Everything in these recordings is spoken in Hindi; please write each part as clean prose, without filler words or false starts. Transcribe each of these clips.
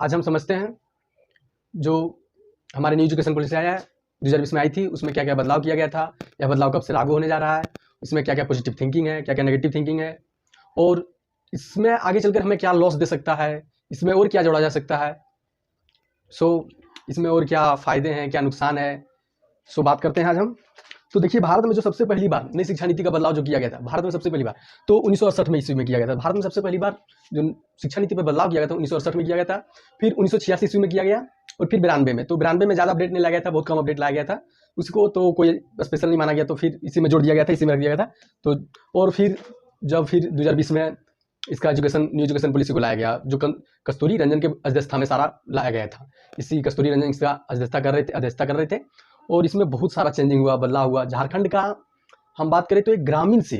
आज हम समझते हैं जो हमारी न्यू एजुकेशन पॉलिसी आया है 2020 में आई थी, उसमें क्या क्या बदलाव किया गया था, यह बदलाव कब से लागू होने जा रहा है, इसमें क्या क्या पॉजिटिव थिंकिंग है, क्या क्या नेगेटिव थिंकिंग है, और इसमें आगे चलकर हमें क्या लॉस दे सकता है, इसमें और क्या जोड़ा जा सकता है। इसमें और क्या फ़ायदे हैं, क्या नुकसान है, बात करते हैं आज हम। तो देखिए, भारत में जो सबसे पहली बार नई शिक्षा नीति का बदलाव जो किया गया था, भारत में सबसे पहली बार तो 1968 में ईस्वी में किया गया था। भारत में सबसे पहली बार जो शिक्षा नीति पर बदलाव किया गया था 1968 में किया गया था, फिर 1986 ईस्वी में किया गया, और फिर 92 में। तो 92 में ज़्यादा अपडेट नहीं लाया गया था, बहुत कम अपडेट लाया गया था, उसको तो कोई स्पेशल नहीं माना गया, तो फिर इसी में जोड़ दिया गया था, इसी में रख दिया गया था। तो और फिर 2020 में इसका न्यू एजुकेशन पॉलिसी को लाया गया, जो कस्तूरी रंजन के अध्यक्षता में सारा लाया गया था। इसी कस्तूरी रंजन इसका अध्यक्षता कर रहे थे, और इसमें बहुत सारा चेंजिंग हुआ, बदलाव हुआ। झारखंड का हम बात करें तो एक ग्रामीण से,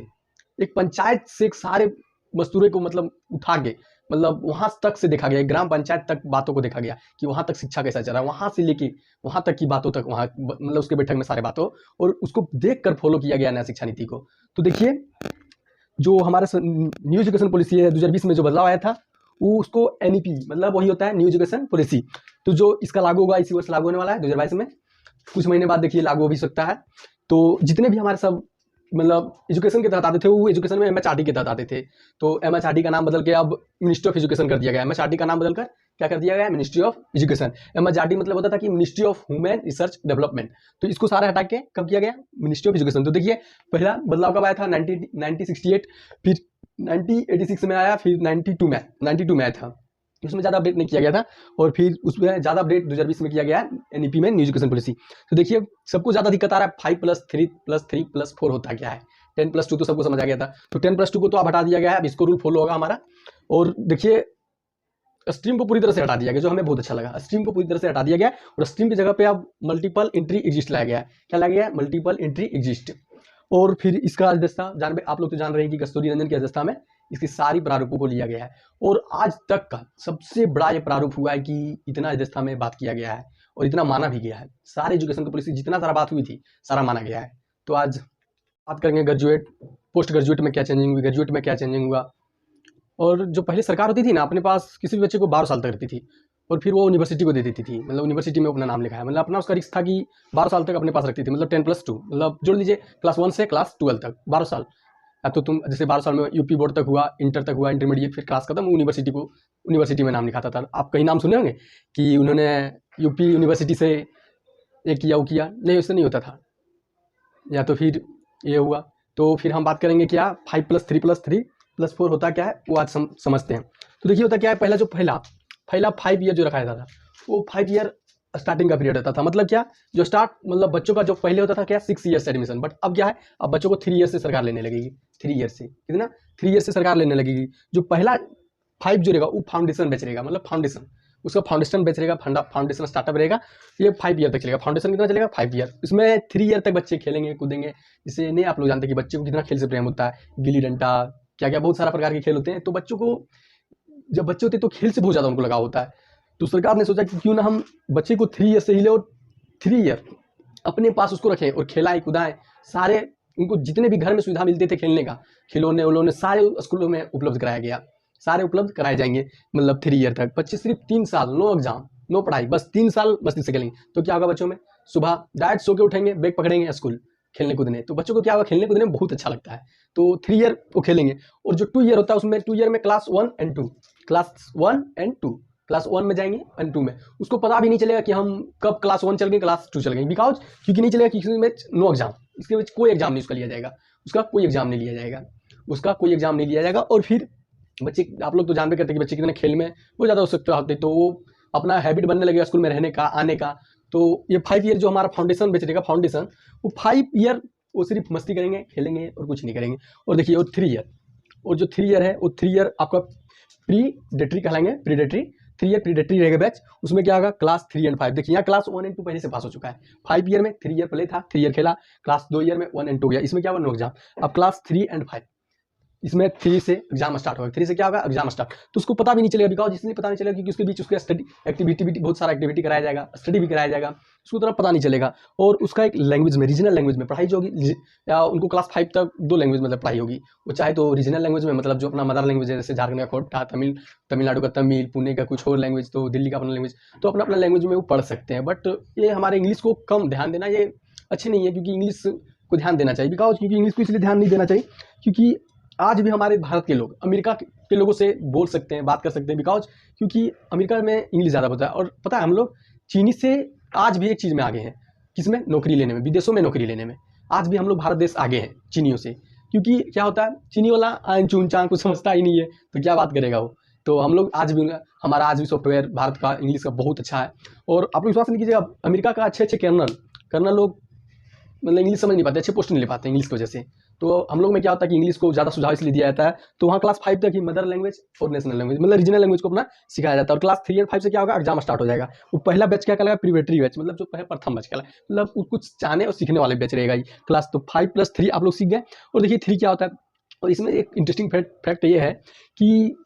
एक पंचायत से, एक सारे मजदूरों को मतलब उठा के, मतलब वहां तक से देखा गया, ग्राम पंचायत तक बातों को देखा गया कि वहां तक शिक्षा कैसा चल रहा है, वहां से लेके वहां तक की बातों तक, वहां मतलब उसके बैठक में सारे बातों, और उसको देख कर फॉलो किया गया नया शिक्षा नीति को। तो देखिए, जो हमारा न्यू एजुकेशन पॉलिसी है 2020 में जो बदलाव आया था, वो उसको एनईपी मतलब वही होता है, न्यू एजुकेशन पॉलिसी। तो जो इसका लागू होगा, इसी वर्ष लागू होने वाला है 2022 में, कुछ महीने बाद देखिए लागू हो भी सकता है। तो जितने भी हमारे सब मतलब एजुकेशन के तहत आते थे, वो एजुकेशन में एमएचआरडी के तहत आते थे। तो एमएचआरडी का नाम बदल के अब मिनिस्ट्री ऑफ एजुकेशन कर दिया गया। एमएचआरडी का नाम बदलकर क्या कर दिया गया है, मिनिस्ट्री ऑफ एजुकेशन। एमएचआरडी मतलब होता था कि ministry of human research development, तो इसको सारा हटा के कब किया गया, मिनिस्ट्री ऑफ एजुकेशन। तो देखिए, पहला बदलाव कब आया था, 1968, फिर 1986 में आया, फिर 92 में आया था। उसमें ज़्यादा अपडेट नहीं किया गया था, और फिर उसमें ज़्यादा अपडेट 2020 में किया गया है एनईपी में, न्यू एजुकेशन पॉलिसी। तो देखिए, सबको ज़्यादा दिक्कत आ रहा है 5+3+3+4 होता क्या है। 10+2 तो सबको समझ आ गया था, तो 10+2 को तो अब हटा दिया गया है, अब इसको रूल फॉलो होगा हमारा। और देखिए, स्ट्रीम को पूरी तरह से हटा दिया गया, जो हमें बहुत अच्छा लगा। स्ट्रीम को पूरी तरह से हटा दिया गया, और स्ट्रीम की जगह पे अब मल्टीपल एंट्री एग्जिस्ट लाया गया है। क्या लाया गया है, मल्टीपल एंट्री एग्जिस्ट। और फिर इसका अध्यक्षता आप लोग तो जान रहे हैं कि कस्तूरी रंजन की अध्यक्षता में इसकी सारी प्रारूपों को लिया गया है, और आज तक का सबसे बड़ा ये प्रारूप हुआ है कि इतना अध्यक्षता में बात किया गया है, और इतना माना भी गया है। सारे एजुकेशन की पॉलिसी जितना सारा बात हुई थी, सारा माना गया है। तो आज बात करेंगे ग्रेजुएट, पोस्ट ग्रेजुएट में क्या चेंजिंग हुई, ग्रेजुएट में क्या चेंजिंग हुआ। और जो पहले सरकार होती थी ना, अपने पास किसी भी बच्चे को 12 साल तक रखती थी, और फिर वो यूनिवर्सिटी को दे देती थी, मतलब यूनिवर्सिटी में अपना नाम लिखा है, मतलब अपना उसका रिस्क था कि 12 साल तक अपने पास रखती थी, मतलब 10+2, मतलब जोड़ लीजिए क्लास 1 से क्लास 12 तक 12 साल। अब तो तुम जैसे 12 साल में यूपी बोर्ड तक हुआ, इंटर तक हुआ, इंटरमीडिएट, फिर क्लास खत्म, यूनिवर्सिटी में नाम लिखाता था। आप कहीं नाम सुने होंगे कि उन्होंने यूपी यूनिवर्सिटी से ये किया, वो किया, नहीं, उससे नहीं होता था। या तो फिर ये हुआ। तो फिर हम बात करेंगे क्या 5+3+3+4 होता क्या है, वो आज समझते हैं। तो देखिए, होता क्या है, पहला 5 ईयर जो रखा जाता था, वो 5 ईयर स्टार्टिंग का पीरियड होता था। मतलब क्या, जो स्टार्ट मतलब बच्चों का जो पहले होता था क्या 6 ईयर से एडमिशन, बट अब क्या है, अब बच्चों को 3 ईयर से सरकार लेने लगेगी। 3 ईयर से कितना, 3 ईयर से सरकार लेने लगेगी। जो पहला 5 जो रहेगा, वो फाउंडेशन बेच रहेगा, मतलब फाउंडेशन, उसका फाउंडेशन बेच रहेगा, फाउंडेशन स्टार्टअप रहेगा। ये 5 ईयर तक चलेगा। फाउंडेशन कितना चलेगा, 5 ईयर। इसमें 3 ईयर तक बच्चे खेलेंगे कूदेंगे। जैसे नहीं, आप लोग जानते हैं कि बच्चे को कितना खेल से प्रेम होता है, गिल्ली डंडा, क्या क्या बहुत सारा प्रकार के खेल होते हैं। तो बच्चों को, जब बच्चे होते हैं तो खेल से बहुत ज़्यादा उनको लगाव होता है। तो सरकार ने सोचा कि क्यों ना हम बच्चे को 3 ईयर से ही ले, और 3 ईयर अपने पास उसको रखें, और खेलाएं कुदाएं, सारे उनको जितने भी घर में सुविधा मिलते थे खेलने का, खिलौने उलौने, सारे स्कूलों में उपलब्ध कराया गया, सारे उपलब्ध कराए जाएंगे। मतलब 3 ईयर तक बच्चे सिर्फ 3 साल, नो एग्जाम नो पढ़ाई, बस 3 साल मस्ती से खेलेंगे। तो क्या होगा बच्चों में, सुबह डायरेक्ट सो के उठेंगे, बैग पकड़ेंगे, स्कूल खेलने कूदने। तो बच्चों को क्या होगा, खेलने कूदने में बहुत अच्छा लगता है। तो 3 ईयर वो खेलेंगे। और जो 2 ईयर होता है, उसमें 2 ईयर में क्लास 1 एंड 2, क्लास 1 में जाएंगे एंड 2 में, उसको पता भी नहीं चलेगा कि हम कब क्लास 1 चल गए, क्लास 2 चल गए, बिकॉज क्योंकि नहीं चलेगा, क्योंकि में नो एग्जाम, इसके बीच कोई एग्जाम नहीं उसका लिया जाएगा, उसका कोई एग्जाम नहीं लिया जाएगा। और फिर बच्चे, आप लोग तो जानते करते हैं कि बच्चे कितने खेल में बहुत ज़्यादा उत्सुकता होती है, तो वो अपना हैबिट बनने लगेगा स्कूल में रहने का, आने का। तो ये 5 ईयर जो हमारा फाउंडेशन बेच रहेगा, फाउंडेशन, वो 5 ईयर वो सिर्फ मस्ती करेंगे, खेलेंगे और कुछ नहीं करेंगे। और देखिए, वो 3 ईयर, और जो 3 ईयर है, वो 3 ईयर आपका प्रीडेटरी कहलाएंगे, प्रीडेटरी 3 ईयर प्रीडेटरी रहेगा बैच। उसमें क्या होगा, क्लास 3 एंड 5। देखिए, यहाँ क्लास 1 एंड 2 पहले से पास हो चुका है। 5 ईयर में 3 ईयर पहले था, 3 ईयर खेला, क्लास 2 ईयर में 1 एंड 2 गया, इसमें क्या हुआ, नो एग्जाम। अब क्लास 3 एंड 5, इसमें 3 से एग्जाम स्टार्ट होगा, 3 से क्या होगा एग्जाम स्टार्ट। तो उसको पता भी नहीं चलेगा, बिकॉज इसलिए पता नहीं चलेगा क्योंकि उसके बीच उसका स्टडी एक्टिविटी बहुत सारा एक्टिविटी कराया जाएगा, स्टडी भी कराया जाएगा, उसको तरह पता नहीं चलेगा। और उसका एक लैंग्वेज में, रीजनल लैंग्वेज में पढ़ाई जो होगी, या उनको क्लास 5 तक 2 लैंग्वेज मतलब पढ़ाई होगी। वो चाहे तो रीजनल लैंग्वेज में, मतलब जो अपना मदर लैंग्वेज है, जैसे झारखंड का कोटा, तमिलनाडु का तमिल, पुणे का कुछ और लैंग्वेज, तो दिल्ली का अपना लैंग्वेज, तो अपना अपना लैंग्वेज में वो पढ़ सकते हैं। बट ये हमारे इंग्लिश को कम ध्यान देना ये अच्छे नहीं है, क्योंकि इंग्लिश को ध्यान देना चाहिए। बिकॉज क्योंकि इंग्लिश को इसलिए ध्यान नहीं देना चाहिए क्योंकि आज भी हमारे भारत के लोग अमेरिका के लोगों से बोल सकते हैं, बात कर सकते हैं, बिकॉज क्योंकि अमेरिका में इंग्लिश ज़्यादा होता है। और पता है हम लोग चीनी से आज भी एक चीज़ में आगे हैं, किसमें, नौकरी लेने में, विदेशों में नौकरी लेने में आज भी हम लोग भारत देश आगे हैं चीनियों से। क्योंकि क्या होता है, चीनी वाला आन चून चांग कुछ समझता ही नहीं है, तो क्या बात करेगा वो। तो हम लोग आज भी, हमारा आज भी सॉफ्टवेयर भारत का इंग्लिश का बहुत अच्छा है। और आप लोग विश्वास नहीं कीजिएगा, अमेरिका का अच्छे अच्छे कर्नल लोग मतलब इंग्लिश समझ नहीं पाते, अच्छे पोस्ट नहीं ले पाते इंग्लिश की वजह से। तो हम लोग में क्या होता है कि इंग्लिश को ज़्यादा सुझाव इसलिए दिया जाता है, तो वहाँ क्लास 5 तक ही मदर लैंग्वेज और नेशनल लैंग्वेज मतलब रीजनल लैंग्वेज को अपना सिखाया जाता है। और क्लास 3 और 5 से क्या होगा, एग्जाम स्टार्ट हो जाएगा। वो पहला बैच क्या कहलाएगा, प्रीवेटरी बैच, मतलब जो पहले प्रथम बैच कहलाएगा, मतलब कुछ चाहने और सीखने वाले बैच रहेगा। क्लास तो 5+3 आप लोग सीख गए। और देखिए 3 क्या होता है, और इसमें एक इंटरेस्टिंग फैक्ट ये है कि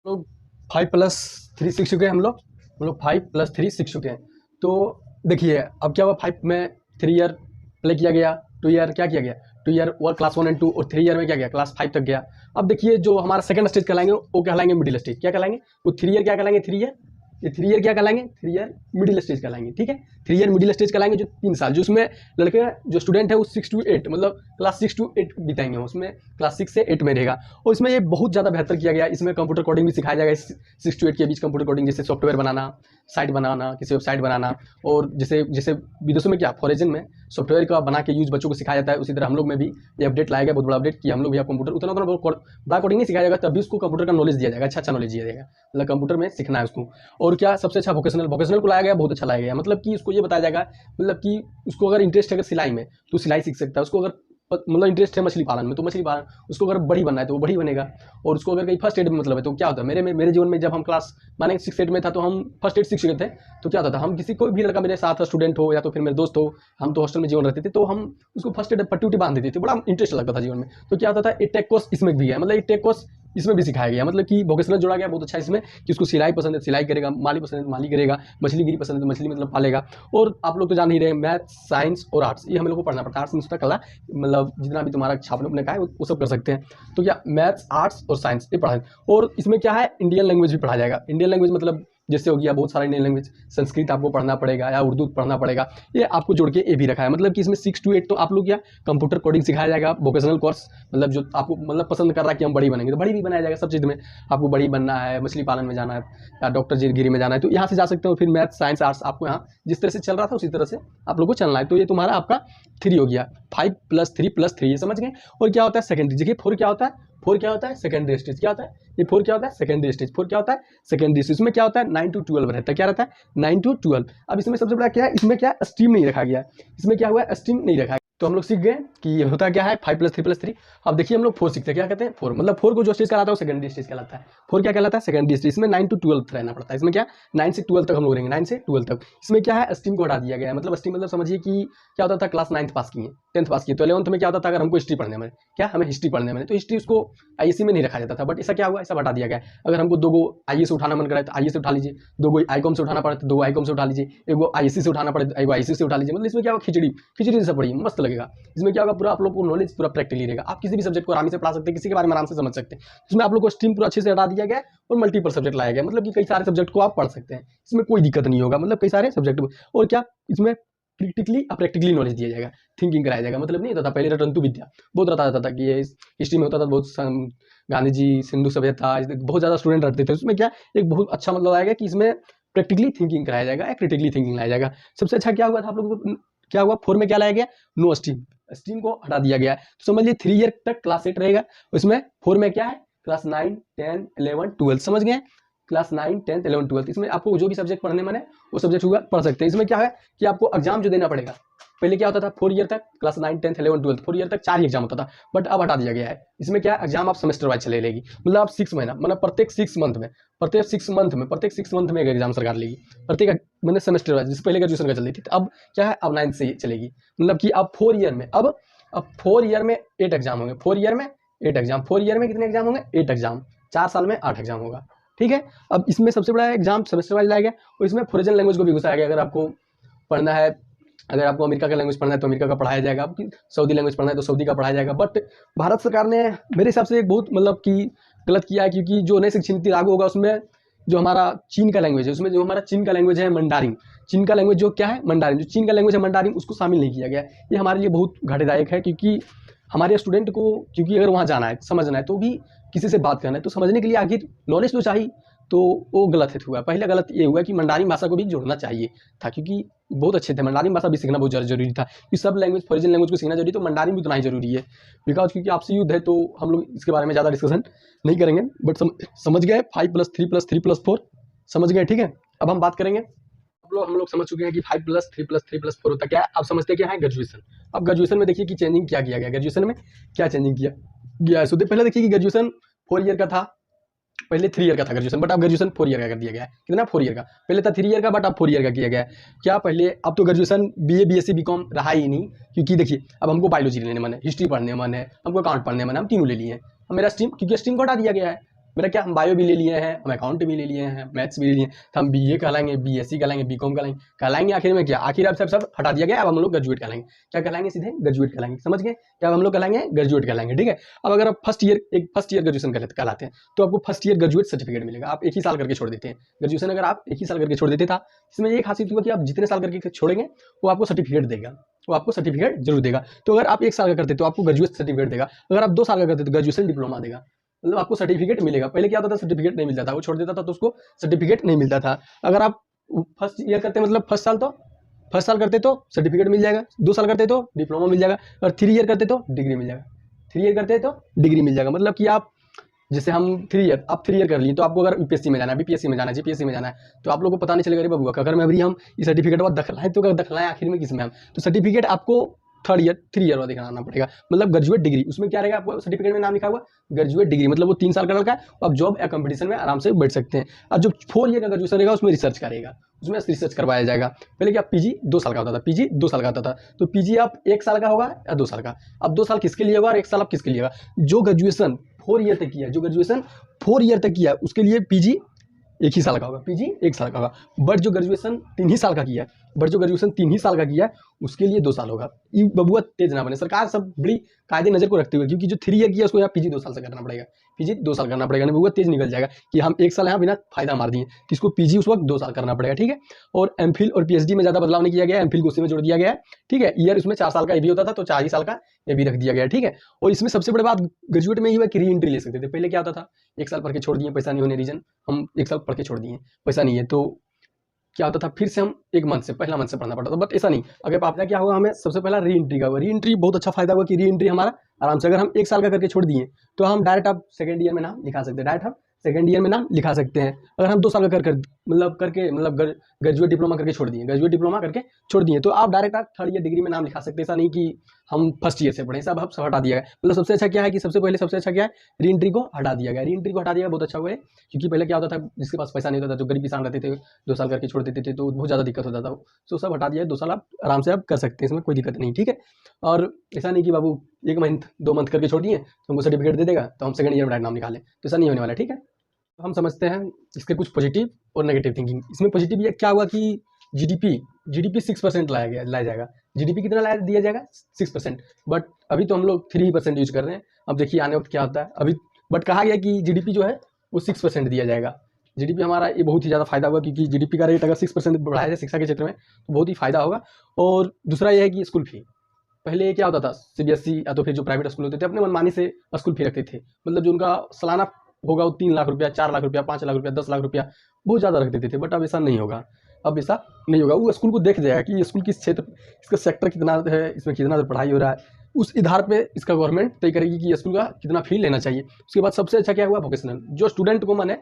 लोग 5+3 सीख चुके हैं, हम लोग 5+3 सीख चुके हैं। तो देखिए अब क्या हुआ, 5 में 3 ईयर प्ले किया गया, 2 ईयर क्या किया गया, 2 ईयर और क्लास 1 और 2, और 3 ईयर में क्या गया, क्लास 5 तक गया। अब देखिए जो हमारा सेकंड स्टेज कहलाएंगे वो कहलाएंगे मिडिल स्टेज। क्या कहलाएंगे, वो 3 ईयर क्या कहलाएंगे, 3 ईयर, ये 3 ईयर क्या कहलाएंगे, 3 ईयर मिडिल स्टेज कहलाएंगे। ठीक है, 3 ईयर मिडिल स्टेज कहलाएंगे, जो 3 साल, जो उसमें लड़के जो स्टूडेंट है वो 6 to 8 मतलब क्लास 6 to 8 बिताएंगे, उसमें क्लास 6 से 8 में रहेगा। और इसमें ये बहुत ज़्यादा बेहतर किया गया, इसमें कंप्यूटर कोडिंग भी सिखाया जाएगा। 6 to 8 के बीच कंप्यूटर कोडिंग, जैसे सॉफ्टवेयर बनाना, साइट बनाना, किसी वेबसाइट बनाना, और जैसे विदेशों में क्या फॉरेजन में सॉफ्टवेयर का बना के यूज बच्चों को सिखाया जाता है, उसी तरह हम लोग में भी ये अपडेट लाया गया, बहुत बड़ा अपडेट कि हम लोग भी कंप्यूटर उतना बड़ा कोडिंग नहीं सिखाया जाएगा, तभी उसको कंप्यूटर का नॉलेज दिया जाएगा, अच्छा नॉलेज दिया जाएगा, मतलब कंप्यूटर में सीखना है उसको। और क्या सबसे अच्छा वोकेशनल को लाया गया, बहुत अच्छा लाया गया, मतलब कि उसको ये बताया जाएगा, मतलब कि उसको अगर इंटरेस्ट है अगर सिलाई में तो सिलाई सीख सकता है, उसको अगर मतलब इंटरेस्ट है मछली पालन में तो मछली पालन, उसको अगर बड़ी बनना है तो वो बड़ी बनेगा। और उसको अगर कहीं फर्स्ट एड में मतलब है तो क्या होता है, मेरे जीवन में जब हम क्लास माने 6-8 में था तो हम फर्स्ट एड सीख चुके थे। तो क्या होता था, हम किसी कोई भी लड़का मेरे साथ स्टूडेंट हो या तो फिर मेरे दोस्त हो, हम तो हॉस्टल में जीवन रहते थे, तो हम उसको फर्स्ट एड पट्टी बांध देते थे, बड़ा इंटरेस्ट लगता था जीवन में। तो क्या होता था, एक टेक कोर्स इसमें भी है, मतलब एक टेक कोर्स इसमें भी सिखाया गया, मतलब कि वोकेशनल जोड़ा गया बहुत अच्छा इसमें, कि उसको सिलाई पसंद है सिलाई करेगा, माली पसंद है तो माली करेगा, मछली गिरी पसंद है तो मछली मतलब पालेगा। और आप लोग तो जान ही रहे, मैथ, साइंस और आर्ट्स ये हम लोग को पढ़ना पड़ता है। आर्ट्स में कला, मतलब जितना भी तुम्हारा छापने अपने का है वो सब कर सकते हैं। तो क्या मैथ्स, आर्ट्स और साइंस ये पढ़ाए। और इसमें क्या है, इंडियन लैंग्वेज भी पढ़ाया जाएगा। इंडियन लैंग्वेज मतलब जैसे हो गया बहुत सारा इंडियन लैंग्वेज, संस्कृत आपको पढ़ना पड़ेगा या उर्दू पढ़ना पड़ेगा, ये आपको जोड़ के ये भी रखा है। मतलब कि इसमें 6 to 8 तो आप लोग क्या कंप्यूटर कोडिंग सिखाया जाएगा, वोकेशनल कोर्स, मतलब जो आपको मतलब पसंद कर रहा है कि हम बड़ी बनेंगे तो बड़ी भी बनाया जाएगा। सब चीज़ में आपको बड़ी बनना है, मछली पालन में जाना है या डॉक्टर गिरी में जाना है तो यहाँ से जा सकते हो। फिर मैथ, साइंस, आर्ट्स आपको यहाँ जिस तरह से चल रहा था उसी तरह से आप लोग को चलना है। तो ये तुम्हारा आपका 3 हो गया, 5+3+3 ये समझ गए। और क्या होता है सेकेंडरी, देखिए 4 क्या होता है, 4 क्या होता है, सेकेंडरी स्टेज। क्या होता है ये 4 क्या होता है, सेकेंडरी स्टेज। 4 क्या होता है, सेकेंडरी स्टेज। इसमें क्या होता है 9 to 12 रहता है, क्या रहता है 9 to 12। अब इसमें सबसे बड़ा क्या है, इसमें क्या स्ट्रीम नहीं रखा गया, इसमें क्या हुआ है स्ट्रीम नहीं रखा। तो हम लोग सीख गए कि ये होता क्या है 5+3+3। अब देखिए हम लोग 4 सीखते हैं, क्या कहते हैं 4, मतलब 4 को जो स्टेज कहलाता है वो सेकेंडरी स्टेज कहलाता है। 4 क्या कहलाता है, सेकेंडरी स्टेज। इसमें 9 to 12 रहना पड़ता है। इसमें क्या 9 से 12 तक हम लोग रहेंगे, 9 से 12 तक। इसमें क्या है स्ट्रीम को हटा दिया गया है, मतलब स्ट्रीम मतलब समझिए कि क्या होता था, क्लास 9th पास किए, 10th पास किए, तो 11th में क्या होता था, अगर हमको हिस्ट्री पढ़ने में, क्या हमें हिस्ट्री पढ़ने में, तो हिस्ट्री उसको आईएससी में नहीं रखा जाता था। बट ऐसा क्या हुआ, ऐसा हटा दिया गया। अगर हमको 2 आईएएस उठाना मन करे तो आईएएस से उठा लीजिए, 2 आईकॉम से उठाना पड़े तो 2 आईकॉम से उठा लीजिए, 1 आईएससी से उठाना पड़े तो 1 आईएससी से उठा लीजिए। मतलब इसमें क्या होगा, खिचड़ी जैसा पढ़िए, मस्त लगेगा। इसमें क्या होगा, पूरा आप लोग को नॉलेज पूरा प्रैक्टिकली रहेगा। आप किसी भी सब्जेक्ट को आराम से पढ़ा सकते हैं, किसी के बारे में आराम से समझ सकते हैं। इसमें आप लोग को स्ट्रीम पूरा अच्छे से हटा दिया गया और मल्टीपल सब्जेक्ट लाया गया, मतलब कि कई सारे सब्जेक्ट को आप पढ़ सकते हैं, इसमें कोई दिक्कत नहीं होगा, मतलब कई सारे सब्जेक्ट। और क्या इसमें प्रैक्टिकली नॉलेज दिया जाएगा, थिंकिंग कराया जाएगा। मतलब नहीं होता था पहले रटंतु विद्या बहुत रटा जाता था कि ये हिस्ट्री में होता था, बहुत गांधी जी, सिंधु सभ्यता, बहुत ज़्यादा स्टूडेंट रटते थे। उसमें क्या एक बहुत अच्छा मतलब आएगा कि इसमें प्रैक्टिकली थिंकिंग कराया जाएगा, क्रिटिकली थिंकिंग लाया जाएगा। सबसे अच्छा क्या हुआ था आप लोगों को, क्या हुआ 4 में क्या लाया गया, नो स्ट्रीम, स्ट्रीम को हटा दिया गया है। तो समझ लीजिए 3 ईयर तक क्लास 8 रहेगा, उसमें 4 में क्या है क्लास 9, 10, 11, 12 समझ गए, क्लास 9, 10, 11, 12। इसमें आपको जो भी सब्जेक्ट पढ़ने मन है वो सब्जेक्ट हुआ पढ़ सकते हैं। इसमें क्या है कि आपको एग्जाम जो देना पड़ेगा, पहले क्या होता था 4 ईयर तक क्लास 9, 10, 11, 12 4 ईयर तक 4 ही एग्जाम होता था, बट अब हटा दिया गया है। इसमें क्या एग्जाम आप सेमेस्टर वाइज चले लेगी, मतलब आप 6 महीना, मतलब प्रत्येक 6 मंथ में एक एग्जाम सरकार लेगी, प्रत्येक मतलब सेमेस्टर वाइज। जिससे पहले ग्रेजुएशन का चल रही थी, अब क्या है अब 9th से चलेगी, मतलब कि अब 4 ईयर में अब 4 ईयर में 8 एग्जाम होंगे, 4 ईयर में 8 एग्जाम। 4 ईयर में कितने एग्जाम होंगे? 8 एग्जाम। 4 साल में 8 एग्जाम होगा, ठीक है। अब इसमें सबसे बड़ा एग्जाम सेमेस्टर वाइज लाया गया और इसमें फॉरेन लैंग्वेज को भी घुसाया गया। अगर आपको पढ़ना है, अगर आपको अमेरिका का लैंग्वेज पढ़ना है तो अमेरिका का पढ़ाया जाएगा, आपकी सऊदी लैंग्वेज पढ़ना है तो सऊदी का पढ़ाया जाएगा। बट भारत सरकार ने मेरे हिसाब से एक बहुत मतलब कि गलत किया है, क्योंकि जो नई शिक्षा नीति लागू होगा उसमें जो हमारा चीन का लैंग्वेज है, उसमें जो हमारा चीन का लैंग्वेज है मंडारिन, चीन का लैंग्वेज जो क्या है मंडारिन, जो चीन का लैंग्वेज है मंडारिन, उसको शामिल नहीं किया गया। ये हमारे लिए बहुत घाटेदायक है, क्योंकि हमारे स्टूडेंट को, क्योंकि अगर वहाँ जाना है समझना है तो भी किसी से बात करना है तो समझने के लिए आखिर नॉलेज तो चाहिए, तो वो गलत है हुआ। पहले गलत ये हुआ कि मंडारिन भाषा को भी जोड़ना चाहिए था, क्योंकि बहुत अच्छे थे, मंडारिन भाषा भी सीखना बहुत जरूरी था, कि सब लैंग्वेज फॉरेन लैंग्वेज को सीखना जरूरी, तो मंडारिन भी उतना ही जरूरी है। बिकॉज क्योंकि आपसे युद्ध है तो हम लोग इसके बारे में ज़्यादा डिस्कशन नहीं करेंगे, बट समझ गए 5+3+3+4 समझ गए, ठीक है। अब हम बात करेंगे, हम लोग समझ चुके हैं कि 5+3+3+4 होता क्या है। आप समझते क्या है? ग्रेजुएशन। अब ग्रेजुएशन में देखिए कि चेंजिंग क्या किया गया, ग्रेजुएशन में क्या चेंजिंग किया गया है। तो पहले देखिए कि ग्रेजुएशन 4 ईयर का था, पहले 3 ईयर का था ग्रेजुएशन, बट अब ग्रेजुएशन 4 ईयर का कर दिया गया है। कितना? 4 ईयर का। पहले था 3 ईयर का, बट अब 4 ईयर का किया गया है। क्या पहले, अब तो ग्रेजुएशन BA BSc BCom रहा ही नहीं, क्योंकि देखिए अब हमको बायोलॉजी लेने मन है, हिस्ट्री पढ़ने मन है, हमको अकाउंट पढ़ने मन है, हम तीनों ले लिए हैं। अब मेरा स्ट्रीम, क्योंकि स्ट्रीम को हटा दिया गया है मेरा, क्या हम बायो भी ले लिए हैं, हम अकाउंट भी ले लिए हैं, मैथ्स भी ले लिए हैं, तो हम BA कहलाएंगे, BSc कहलाएंगे, BCom कहलाएंगे आखिर में क्या? आखिर अब सब हटा दिया गया। अब हम लोग ग्रेजुएट कहलाएंगे। क्या कहलाएंगे? सीधे ग्रेजुएट कहलाएंगे, समझ गए? क्या हम लोग कहलाएंगे? ग्रेजुएट कहलाएंगे, ठीक है। अब अगर आप फर्स्ट ईयर ग्रेजुएशन कहलाते हैं तो आपको फर्स्ट ईयर ग्रेजुएट सर्टिफिकेट मिलेगा। आप एक ही साल करके छोड़ देते हैं ग्रेजुएशन, अगर आप एक ही साल करके छोड़ देते था, इसमें एक खासियत हुआ कि आप जितने साल करके छोड़ेंगे वो आपको सर्टिफिकेट देगा, वो आपको सर्टिफिकेट जरूर देगा। तो अगर आप 1 साल का करते तो आपको ग्रेजुएट सर्टिफिकेट देगा, अगर आप 2 साल का करते तो ग्रेजुएशन डिप्लोमा देगा, मतलब आपको सर्टिफिकेट मिलेगा। पहले क्या होता था? सर्टिफिकेट नहीं मिलता था, वो छोड़ देता था तो उसको सर्टिफिकेट नहीं मिलता था। अगर आप फर्स्ट ईयर करते मतलब फर्स्ट साल करते तो सर्टिफिकेट मिल जाएगा, 2 साल करते तो डिप्लोमा मिल जाएगा, और 3 ईयर करते तो डिग्री मिल जाएगा, 3 ईयर करते तो डिग्री मिल जाएगा। मतलब कि आप जैसे हम 3 ईयर कर लिए, तो आपको अगर UPSC में जाना है, BPSC में जाना है, GPSC में जाना है, तो आप लोगों को पता नहीं चलेगा रे बबुआ अगर मैं अभी हम ये सर्टिफिकेट बाद दखलाएं तो दखलाएं आखिर में किसमें हम, तो सर्टिफिकेट आपको 3 ईयर बाद दिखाना पड़ेगा, मतलब ग्रेजुएट डिग्री। उसमें क्या रहेगा? आपको सर्टिफिकेट में नाम लिखा हुआ ग्रेजुएट डिग्री, मतलब वो 3 साल का लड़का है, आप जॉब या कंपटीशन में आराम से बैठ सकते हैं। और जो 4 ईयर का ग्रेजुएशन रहेगा उसमें रिसर्च करेगा, उसमें रिसर्च करवाया जाएगा। पहले क्या PG 2 साल का होता था, PG 2 साल का होता था, तो PG आप 1 साल का होगा या 2 साल का। अब 2 साल किसके लिए होगा और 1 साल आप किसके लिए होगा? जो ग्रेजुएशन 4 ईयर तक किया, जो ग्रेजुएशन 4 ईयर तक किया उसके लिए PG 1 ही साल का होगा, PG 1 साल का होगा। बट जो ग्रेजुएशन 3 ही साल का किया है, उसके लिए 2 साल होगा। ये बबुआ तेज ना बने, सरकार सब बड़ी कायदे नजर को रखते हुए, क्योंकि जो 3 ईयर किया उसको यहाँ PG 2 साल से करना पड़ेगा, PG 2 साल करना पड़ेगा, नहीं बबुआ तेज निकल जाएगा कि हम 1 साल यहाँ बिना फायदा मार दिए, तो इसको PG उस वक्त 2 साल करना पड़ेगा, ठीक है। और MPhil और PhD में ज़्यादा बदलाव नहीं किया गया, MPhil को उसी में जोड़ दिया गया है, ठीक है। ईयर उसमें 4 साल का ये भी होता था, तो 4 ही साल का ये भी रख दिया गया, ठीक है। और इसमें सबसे बड़ी बात ग्रेजुएट में ये हुआ कि री एंट्री ले सकते थे। पहले क्या होता था? 1 साल पढ़ के छोड़ दिए, पैसा नहीं होने रीजन, हम 1 साल पढ़ के छोड़ दिए, पैसा नहीं है, तो क्या होता था? फिर से हम पहला मंथ से पढ़ना पड़ता था। बट ऐसा नहीं, अगर आपका क्या होगा, हमें सबसे पहला री एंट्री का हुआ। री एंट्री बहुत अच्छा फायदा हुआ कि री एंट्री हमारा आराम से, अगर हम 1 साल का करके छोड़ दिए तो हम डायरेक्ट आप सेकंड ईयर में नाम लिखा सकते हैं, अगर हम 2 साल का करके ग्रेजुएट डिप्लोमा करके छोड़ दिए, तो आप डायरेक्ट आप 3rd ईयर डिग्री में नाम लिखा सकते हैं। ऐसा नहीं कि हम फर्स्ट ईयर से पढ़े, सब हटा दिया गया। मतलब सबसे अच्छा क्या है कि सबसे अच्छा क्या है? री एंट्री को हटा दिया गया, बहुत अच्छा हुआ है। क्योंकि पहले क्या होता था, जिसके पास पैसा नहीं होता था, जो गरीब किसान रहते थे, 2 साल करके छोड़ देते थे, तो बहुत ज़्यादा दिक्कत होता था। तो सब हटा दिया है, 2 साल आप आराम से आप कर सकते हैं, इसमें कोई दिक्कत नहीं, ठीक है। और ऐसा नहीं कि बाबू 1 मंथ 2 मंथ करके छोड़िए तो हमको सर्टिफिकेट दे देगा तो हम सेकंड ईयर में डायरेक्ट नाम निकालें, तो ऐसा नहीं होने वाला, ठीक है। तो हम समझते हैं इसके कुछ पॉजिटिव और नेगेटिव थिंकिंग। इसमें पॉजिटिव ये क्या हुआ कि जीडीपी 6% लाया जाएगा। जीडीपी कितना दिया जाएगा? 6%। बट अभी तो हम लोग 3% यूज कर रहे हैं, अब देखिए आने वक्त क्या होता है। अभी बट कहा गया कि जीडीपी जो है वो 6% दिया जाएगा। जीडीपी हमारा ये बहुत ही ज़्यादा फायदा होगा, क्योंकि जीडीपी का रेट अगर 6% बढ़ाया जाए शिक्षा के क्षेत्र में तो बहुत ही फायदा होगा। और दूसरा यह है कि स्कूल फी, पहले क्या होता था, CBSE या तो फिर जो प्राइवेट स्कूल होते थे अपने मनमानी से स्कूल फी रखते थे, मतलब जो उनका सालाना होगा वो 3 लाख रुपया, 4 लाख रुपया, 5 लाख रुपया, 10 लाख रुपया, बहुत ज़्यादा रख देते थे। बट अब ऐसा नहीं होगा, वो स्कूल को देख जाएगा कि स्कूल किस क्षेत्र, इसका सेक्टर कितना है, इसमें कितना पढ़ाई हो रहा है, उस आधार पे इसका गवर्नमेंट तय करेगी कि स्कूल का कितना फी लेना चाहिए। उसके बाद सबसे अच्छा क्या हुआ? वोकेशनल, जो स्टूडेंट को मन है,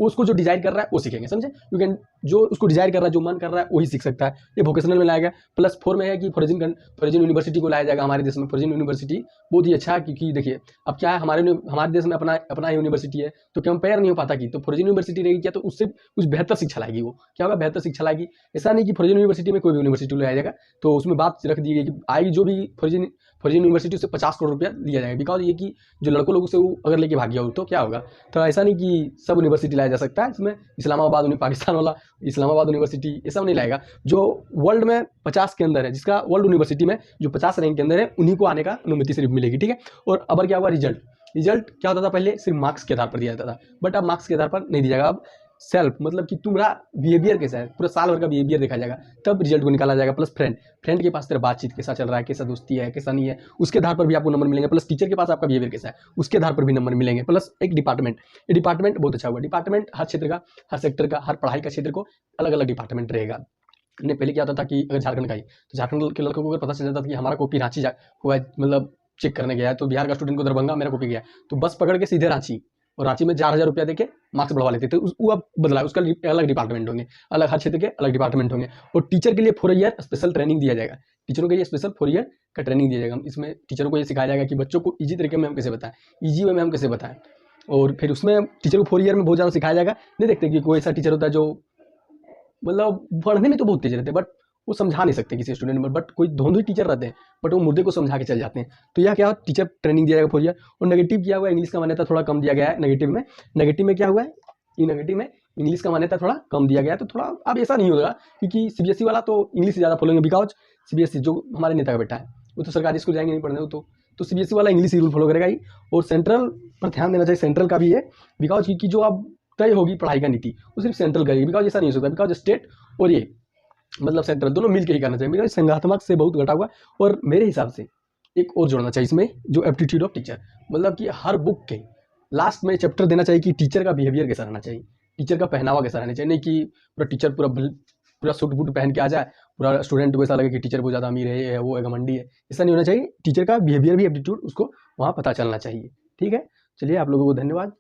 उसको जो डिजाइन कर रहा है वो सीखेंगे, समझे? यू कैन, जो उसको डिजाइन कर रहा है, जो मन कर रहा है वही सीख सकता है। ये वोकेशनल में लाया गया। +4 में है कि फॉरेन यूनिवर्सिटी को लाया जाएगा हमारे देश में। फॉरेन यूनिवर्सिटी बहुत ही अच्छा है, क्योंकि देखिए अब क्या है, हमारे देश में अपना यूनिवर्सिटी है, तो कंपेयर नहीं हो पाता कि, तो फॉरेन यूनिवर्सिटी रहेगी क्या, तो उससे कुछ बेहतर शिक्षा लाएगी। वो क्या होगा? बेहतर शिक्षा लाएगी। ऐसा नहीं कि फॉरेन यूनिवर्सिटी में कोई भी यूनिवर्सिटी लाया जाएगा, तो उसमें बात रख दी गई कि आएगी जो भी फॉरेन यूनिवर्सिटी से 50 करोड़ रुपया दिया जाएगा। बिकॉज ये कि जो लड़कों लोगों से वो अगर लेके भाग गया हो तो क्या होगा। तो ऐसा नहीं कि सब यूनिवर्सिटी लाया जा सकता है, इसमें इस्लामाबाद पाकिस्तान वाला इस्लामाबाद यूनिवर्सिटी ये सब नहीं लाएगा। जो वर्ल्ड में 50 के अंदर है, जिसका वर्ल्ड यूनिवर्सिटी में जो 50 रैंक के अंदर है, उन्हीं को आने का अनुमति सिर्फ मिलेगी, ठीक है। और अब क्या हुआ, रिजल्ट क्या होता था पहले, सिर्फ मार्क्स के आधार पर दिया जाता था, बट अब मार्क्स के आधार पर नहीं दिया जाएगा। अब सेल्फ मतलब कि तुम्हारा बिहेवियर कैसा है, पूरा साल भर का बिहेवियर देखा जाएगा, तब रिजल्ट को निकाला जाएगा। प्लस फ्रेंड के पास तेरा बातचीत कैसा चल रहा है, कैसा दोस्ती है, कैसा नहीं है, उसके आधार पर भी आपको नंबर मिलेंगे। प्लस टीचर के पास आपका बिहेवियर कैसा है, उसके आधार पर भी नंबर मिलेंगे। प्लस एक डिपार्टमेंट बहुत अच्छा हुआ। डिपार्टमेंट हर क्षेत्र का, हर सेक्टर का, हर पढ़ाई का क्षेत्र को अलग अलग डिपार्टमेंट रहेगा। ने पहले क्या होता था कि अगर झारखंड का ही, तो झारखंड के लड़कों को अगर पता चल जाता था कि हमारा कॉपी रांची हुआ है, मतलब चेक करने गया है, तो बिहार का स्टूडेंट को दरभंगा मेरा कॉपी गया, तो बस पकड़ के सीधे रांची, और रांची में 4,000 रुपया देके मार्क्स बढ़वा लेते थे। वो अब बदला, उसका अलग डिपार्टमेंट होंगे, अलग हर क्षेत्र के अलग डिपार्टमेंट होंगे। और टीचर के लिए 4 ईयर स्पेशल ट्रेनिंग दिया जाएगा, टीचरों के लिए स्पेशल 4 ईयर का ट्रेनिंग दिया जाएगा। इसमें टीचरों को ये सिखाया जाएगा कि बच्चों को ईजी तरीके में हम कैसे बताएं, ईजी वे में हम कैसे बताएं। और फिर उसमें टीचर को 4 ईयर में बहुत ज़्यादा सिखाया जाएगा। नहीं देखते कि कोई ऐसा टीचर होता है जो मतलब पढ़ने में तो बहुत तेज रहते हैं, बट वो समझा नहीं सकते किसी स्टूडेंट में, बट कोई धोंधुई टीचर रहते हैं, बट वो मुद्दे को समझा के चल जाते हैं। तो यह क्या, टीचर ट्रेनिंग दिया जाएगा 4 ईयर। और नेगेटिव किया हुआ है, इंग्लिश का मान्यता थोड़ा कम दिया गया है नेगेटिव में क्या हुआ है, नेगेटिव में इंग्लिश का मान्यता थोड़ा कम दिया गया है। तो थोड़ा अब ऐसा नहीं होगा, क्योंकि सीबीएसई वाला तो इंग्लिश ज़्यादा फॉलोएंगे, बिकॉज सीबीएसई जो हमारे नेता का बेटा है वो तो सरकारी स्कूल जाएंगे नहीं पढ़ने, तो सीबीएसई वाला इंग्लिश ही रूल फॉलो करेगा ही। और सेंट्रल पर ध्यान देना चाहिए, सेंट्रल का भी है, बिकॉज क्योंकि जो अब तय होगी पढ़ाई का नीति वो सिर्फ सेंट्रल करेगी, बिकॉज ऐसा नहीं हो सकता, बिकॉज स्टेट और ये मतलब सेंट्रल दोनों मिलकर ही करना चाहिए। बिकॉज संघात्मक से बहुत घटा हुआ। और मेरे हिसाब से एक और जोड़ना चाहिए इसमें, जो एप्टीट्यूड ऑफ टीचर, मतलब कि हर बुक के लास्ट में चैप्टर देना चाहिए कि टीचर का बिहेवियर कैसा रहना चाहिए, टीचर का पहनावा कैसा रहना चाहिए। नहीं कि पूरा टीचर पूरा सूट बूट पहन के आ जाए, पूरा स्टूडेंट को ऐसा लगे कि टीचर बहुत ज़्यादा अमीर है, वो है घमंडी है, ऐसा नहीं होना चाहिए। टीचर का बिहेवियर भी, एप्टीट्यूड उसको वहाँ पता चलना चाहिए, ठीक है। चलिए, आप लोगों को धन्यवाद।